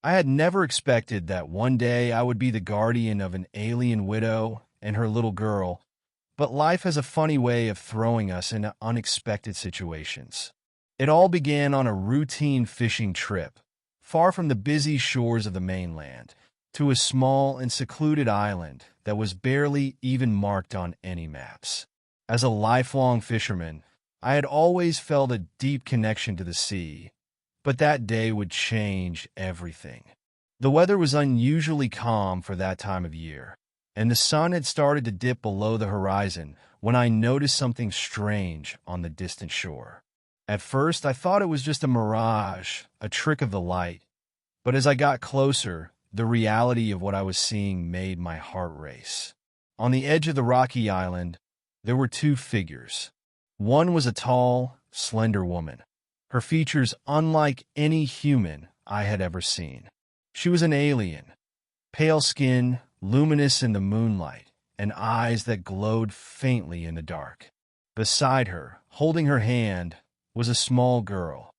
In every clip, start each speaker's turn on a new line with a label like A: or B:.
A: I had never expected that one day I would be the guardian of an alien widow and her little girl, but life has a funny way of throwing us into unexpected situations. It all began on a routine fishing trip, far from the busy shores of the mainland, to a small and secluded island that was barely even marked on any maps. As a lifelong fisherman, I had always felt a deep connection to the sea, but that day would change everything. The weather was unusually calm for that time of year, and the sun had started to dip below the horizon when I noticed something strange on the distant shore. At first, I thought it was just a mirage, a trick of the light, but as I got closer, the reality of what I was seeing made my heart race. On the edge of the rocky island, there were two figures. One was a tall, slender woman, her features unlike any human I had ever seen. She was an alien, pale skin, luminous in the moonlight, and eyes that glowed faintly in the dark. Beside her, holding her hand, was a small girl,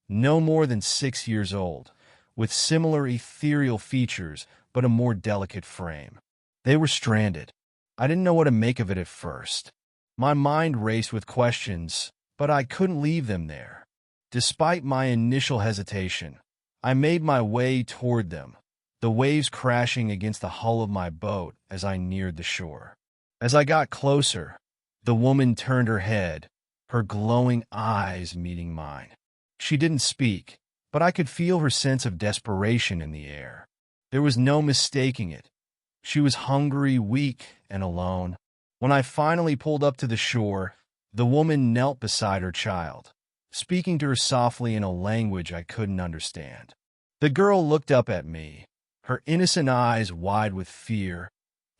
A: no more than 6 years old, with similar ethereal features but a more delicate frame. They were stranded. I didn't know what to make of it at first. My mind raced with questions, but I couldn't leave them there. Despite my initial hesitation, I made my way toward them, the waves crashing against the hull of my boat as I neared the shore. As I got closer, the woman turned her head, her glowing eyes meeting mine. She didn't speak, but I could feel her sense of desperation in the air. There was no mistaking it. She was hungry, weak, and alone. When I finally pulled up to the shore, the woman knelt beside her child, speaking to her softly in a language I couldn't understand. The girl looked up at me, her innocent eyes wide with fear,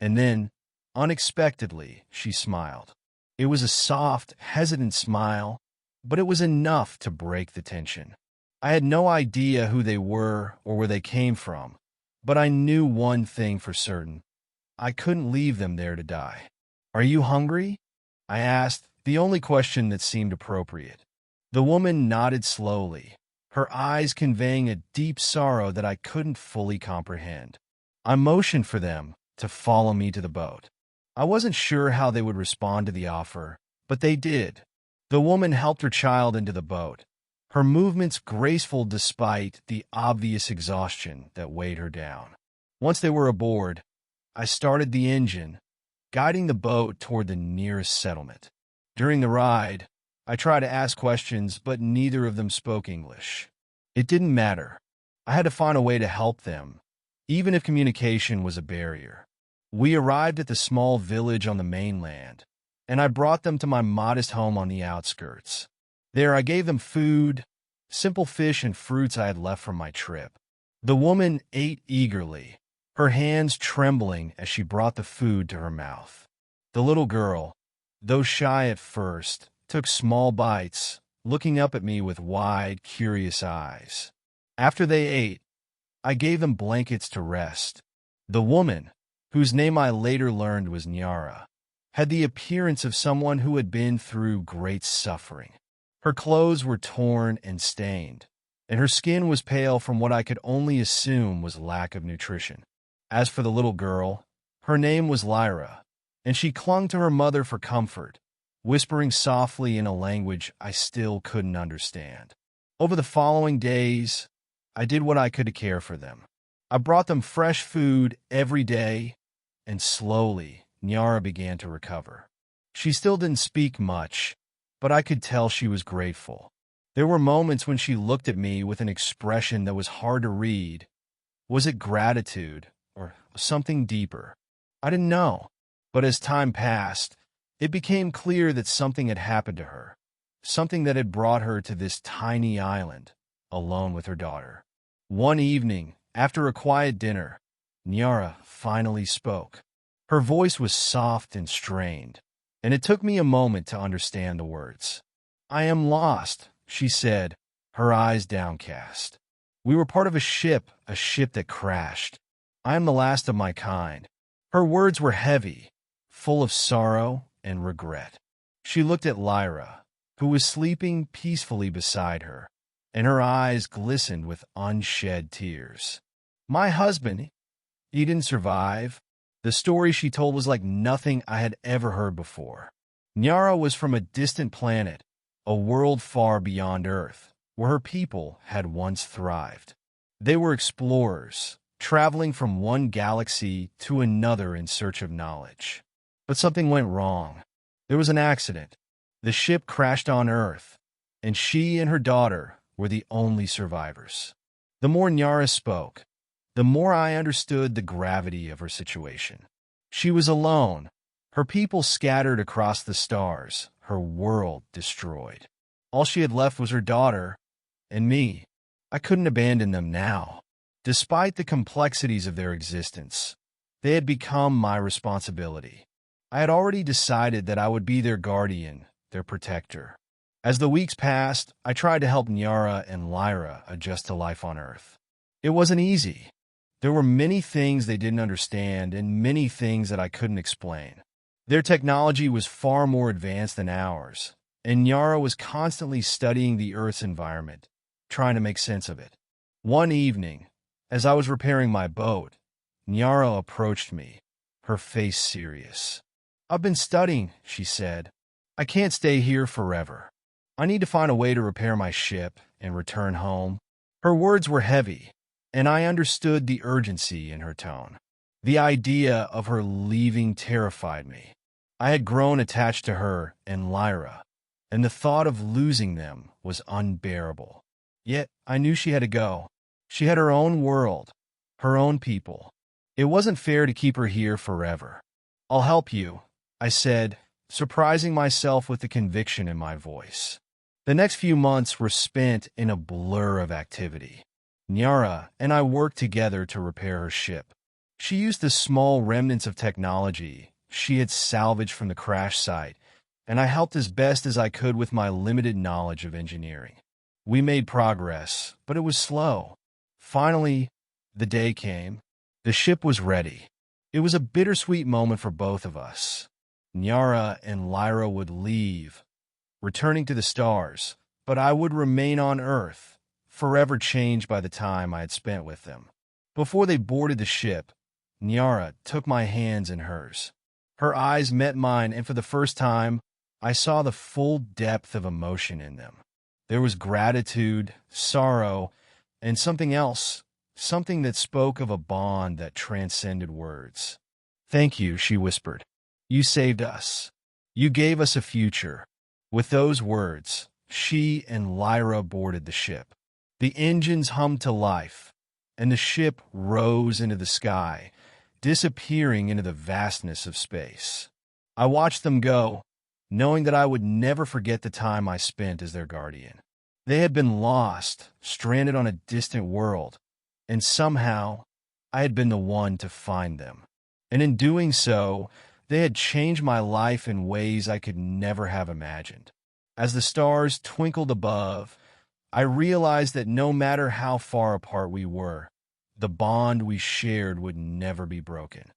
A: and then, unexpectedly, she smiled. It was a soft, hesitant smile, but it was enough to break the tension. I had no idea who they were or where they came from, but I knew one thing for certain. I couldn't leave them there to die. "Are you hungry?" I asked, the only question that seemed appropriate. The woman nodded slowly, her eyes conveying a deep sorrow that I couldn't fully comprehend. I motioned for them to follow me to the boat. I wasn't sure how they would respond to the offer, but they did. The woman helped her child into the boat, her movements graceful despite the obvious exhaustion that weighed her down. Once they were aboard, I started the engine, guiding the boat toward the nearest settlement. During the ride, I tried to ask questions, but neither of them spoke English. It didn't matter. I had to find a way to help them, even if communication was a barrier. We arrived at the small village on the mainland, and I brought them to my modest home on the outskirts. There I gave them food, simple fish and fruits I had left from my trip. The woman ate eagerly, her hands trembling as she brought the food to her mouth. The little girl, though shy at first, took small bites, looking up at me with wide, curious eyes. After they ate, I gave them blankets to rest. The woman, whose name I later learned was Nyara, had the appearance of someone who had been through great suffering. Her clothes were torn and stained, and her skin was pale from what I could only assume was lack of nutrition. As for the little girl, her name was Lyra, and she clung to her mother for comfort, whispering softly in a language I still couldn't understand. Over the following days, I did what I could to care for them. I brought them fresh food every day, and slowly, Nyara began to recover. She still didn't speak much, but I could tell she was grateful. There were moments when she looked at me with an expression that was hard to read. Was it gratitude or something deeper? I didn't know, but as time passed, it became clear that something had happened to her, something that had brought her to this tiny island, alone with her daughter. One evening, after a quiet dinner, Nyara finally spoke. Her voice was soft and strained, and it took me a moment to understand the words. "I am lost," she said, her eyes downcast. "We were part of a ship that crashed. I am the last of my kind." Her words were heavy, full of sorrow and regret. She looked at Lyra, who was sleeping peacefully beside her, and her eyes glistened with unshed tears. My husband, he didn't survive. The story she told was like nothing I had ever heard before. Nyara was from a distant planet, a world far beyond Earth, where her people had once thrived. They were explorers, traveling from one galaxy to another in search of knowledge. But something went wrong. There was an accident. The ship crashed on Earth, and she and her daughter were the only survivors. The more Nyara spoke, the more I understood the gravity of her situation. She was alone, her people scattered across the stars, her world destroyed. All she had left was her daughter and me. I couldn't abandon them now. Despite the complexities of their existence, they had become my responsibility. I had already decided that I would be their guardian, their protector. As the weeks passed, I tried to help Nyara and Lyra adjust to life on Earth. It wasn't easy. There were many things they didn't understand and many things that I couldn't explain. Their technology was far more advanced than ours, and Nyara was constantly studying the Earth's environment, trying to make sense of it. One evening, as I was repairing my boat, Nyara approached me, her face serious. "I've been studying," she said. "I can't stay here forever. I need to find a way to repair my ship and return home." Her words were heavy, and I understood the urgency in her tone. The idea of her leaving terrified me. I had grown attached to her and Lyra, and the thought of losing them was unbearable. Yet I knew she had to go. She had her own world, her own people. It wasn't fair to keep her here forever. "I'll help you," I said, surprising myself with the conviction in my voice. The next few months were spent in a blur of activity. Nyara and I worked together to repair her ship. She used the small remnants of technology she had salvaged from the crash site, and I helped as best as I could with my limited knowledge of engineering. We made progress, but it was slow. Finally, the day came. The ship was ready. It was a bittersweet moment for both of us. Nyara and Lyra would leave, returning to the stars, but I would remain on Earth, forever changed by the time I had spent with them. Before they boarded the ship, Nyara took my hands in hers. Her eyes met mine, and for the first time, I saw the full depth of emotion in them. There was gratitude, sorrow, and something else, something that spoke of a bond that transcended words. "Thank you," she whispered. "You saved us. You gave us a future." With those words, she and Lyra boarded the ship. The engines hummed to life, and the ship rose into the sky, disappearing into the vastness of space. I watched them go, knowing that I would never forget the time I spent as their guardian. They had been lost, stranded on a distant world, and somehow I had been the one to find them. And in doing so, they had changed my life in ways I could never have imagined. As the stars twinkled above, I realized that no matter how far apart we were, the bond we shared would never be broken.